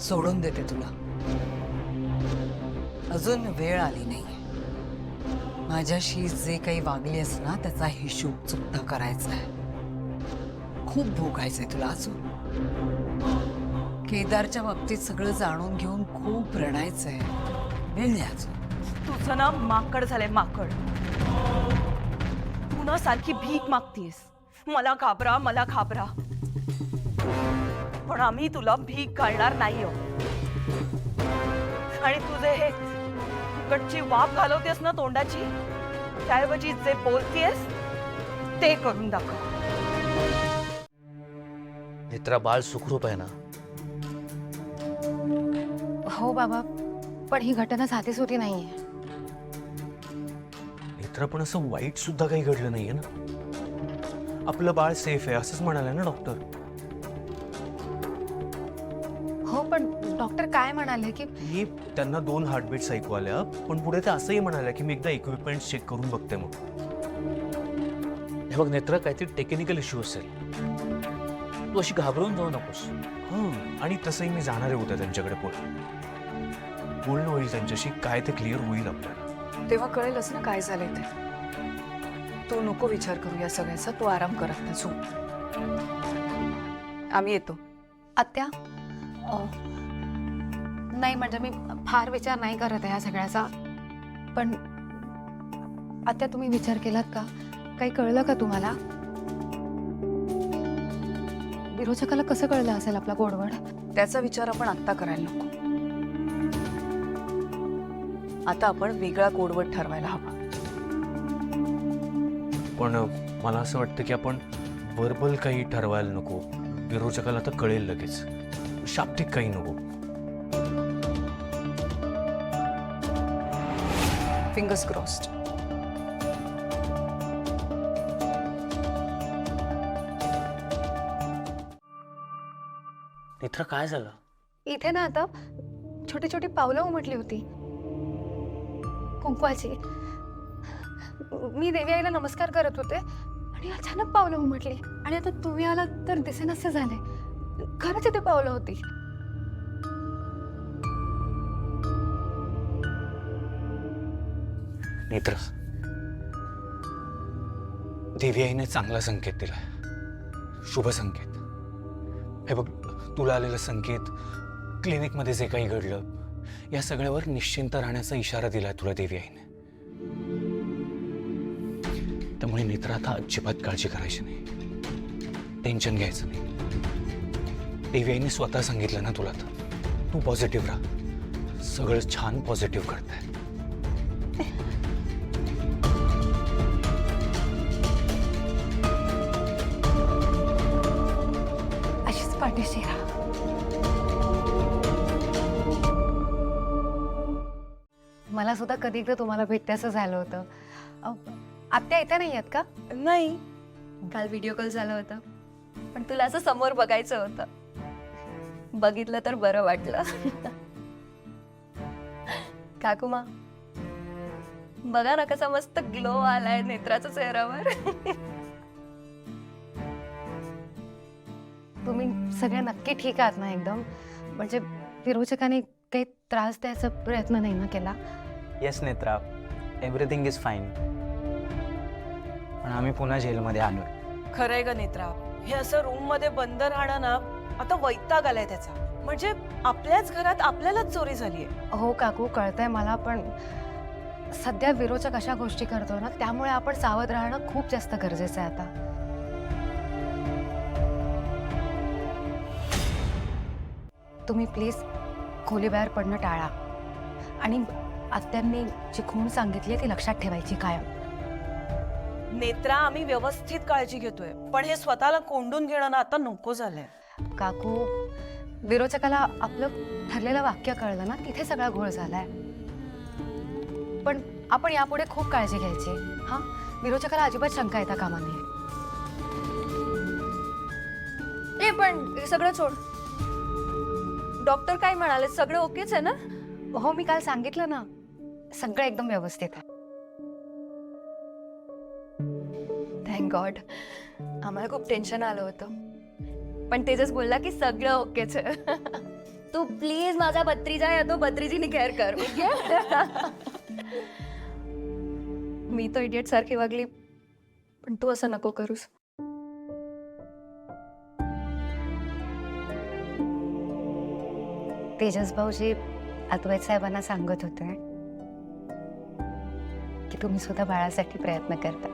सोडून देते तुला. अजून वेळ आली नाही. माझ्याशी जे काही वागलीस ना त्याचा हिशोब चुकता करायचा आहे. खूप भोगायचंय तुला अजून. केदारच्या बाबतीत सगळं जाणून घेऊन खूप रडायचंय. वेळ द्या अजून. तुझं ना माकड झालंय, माकड. तू ना सारखी भीक मागतीयस, मला घाबरा मला घाबरा. पण आम्ही तुला भीक घालणार नाही आहोत. आणि तुझे हे फुकटची वाफ घालवतेस ना तोंडाची, त्याऐवजी जे बोलतेस ते करून दाखव. नेत्रा, बाळ सुखरूप आहे ना? हो बाबा, पण ही घटना साधीच होती नाहीये. नेत्रा, पण असं वाईट सुद्धा काही घडलं नाहीये ना? आपलं बाळ सेफ आहे असंच म्हणाले ना डॉक्टर? हो, पण डॉक्टर काय म्हणाले की मी त्यांना 2 हार्टबीट्स ऐकू आल्या, पण पुढे ते असंही म्हणाले की मी एकदा इक्विपमेंट चेक करून बघते मग. हे बघ नेत्रा, काहीतरी टेक्निकल इश्यू असेल. तू अशी घाबरून जाऊ नकोस. आणि तसंही मी जाणार आहे उद्या त्यांच्याकडे. बोलणं होईल त्यांच्याशी, काय ते क्लिअर होईल आपल्याला. तेव्हा कळेलच ना काय झालंय ते. तू नको विचार करू या सगळ्याचा. तू आराम कर आता, झोप. आम्ही येतो. आत्या नाही, म्हणजे मी फार विचार नाही करत आहे या सगळ्याचा. पण आत्या, तुम्ही विचार केलात का? काही कळलं का तुम्हाला? विरोचकाला कसं कळलं असेल आपला गोडवड? त्याचा विचार आपण आत्ता करायला नको. आता आपण वेगळा कोडवट ठरवायला हवा. पण मला असं वाटतं की आपण वर्बल काही ठरवायला नको. विरोचकाला तर कळेल लगेच. शाब्दिक काही नको. Fingers crossed. नेत्रा, काय झालं? इथे ना आता छोटी छोटी पावलं उमटली होती कुंकवाची. मी देवी आईला नमस्कार करत होते आणि अचानक पावलं उमटली. आणि आता तुम्ही आला तर दिसेनासे झाले. खरंच इथे पावलं होती. नेत्र, देवी आईने चांगला संकेत दिला. शुभ संकेत. हे बघ, तुला आलेलं संकेत, क्लिनिकमध्ये जे काही घडलं, या सगळ्यावर निश्चिंत राहण्याचा इशारा दिलाय तुला देवी आईने. त्यामुळे नेत्र, आता अजिबात काळजी करायची नाही. टेन्शन घ्यायचं नाही. देवी आईने स्वतः सांगितलं ना तुला, तर तू पॉझिटिव्ह राहा. सगळं छान पॉझिटिव्ह करताय. अशीच पाठीशी राहा. मला सुद्धा कधी एकदा तुम्हाला भेटते असं झालं होतं. आत्या येत्या नाही आहेत का? नाही, काल व्हिडिओ कॉल झाला होता, पण तुला असं समोर बघायचं होतं. बघितलं तर बरं वाटलं. काकुमा, बघा ना कसा मस्त ग्लो आलाय नेत्राच्या चेहऱ्यावर. तुम्ही सगळे नक्की ठीक आहात ना एकदम? म्हणजे विरोचकाने काही त्रास द्यायचा प्रयत्न नाही ना केला? Yes Netra, everything is fine. पण आम्ही पुन्हा जेलमध्ये आलोय. खरंय ग नेत्रा. हे असं रूम मध्ये बंद राहणं ना, आता वैताग आलाय त्याचा. म्हणजे आपल्याच घरात आपल्यालाच चोरी झालीये. हो काकू, कळतंय मला, पण सध्या विरोचक अशा गोष्टी करतो ना, त्यामुळे आपण सावध राहणं खूप जास्त गरजेचं आहे आता. तुम्ही प्लीज खोलीबाहेर पडणं टाळा. आणि आत्यांनी जी खूण सांगितली ती लक्षात ठेवायची कायम. नेत्रा, आम्ही व्यवस्थित काळजी घेतोय, पण हे स्वतःला कोंडून घेणं ना आता नको झालंय. काकू, विरोचकाला आपलं ठरलेलं वाक्य कळलं ना, तिथे सगळा घोळ झालाय. पण आपण यापुढे खूप काळजी घ्यायची. हा, विरोचकाला अजिबात शंका येता कामा नये. पण हे सगळं सोड. डॉक्टर काय म्हणाले? सगळं ओकेच आहे ना? हो, मी काल सांगितलं ना, सगळं एकदम व्यवस्थित आहे. Thank God. आम्हाला खूप टेन्शन आलं होतं, पण तेजस बोलला की सगळं ओकेच आहे. तू प्लीज माझा भत्रीजा या तो भत्रीजीनी केअर कर ओके. मी तो इडियट सारखी वागली पण तू असं नको करूस. तेजस भाऊजी अद्वैत साहेबांना सांगत होते की तुम्ही सुद्धा बाळासाठी प्रयत्न करता.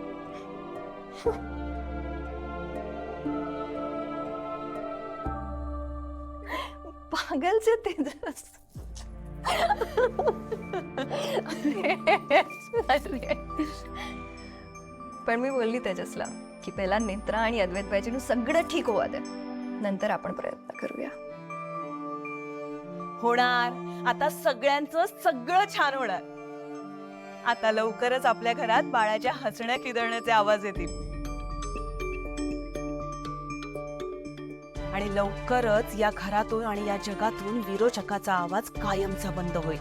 पागलचे तेजस. पण मी बोलली तेजसला की पहिला नेत्रा आणि अद्वैत बाईजीनं सगळं ठीक होवा दे, नंतर आपण प्रयत्न करूया. होणार. आता सगळ्यांचं सगळं छान होणार. आता लवकरच आपल्या घरात बाळाच्या हसण्या किदळण्याचे आवाज येतील आणि लवकरच या घरातून आणि या जगातून विरोचकाचा आवाज कायमचा बंद होईल.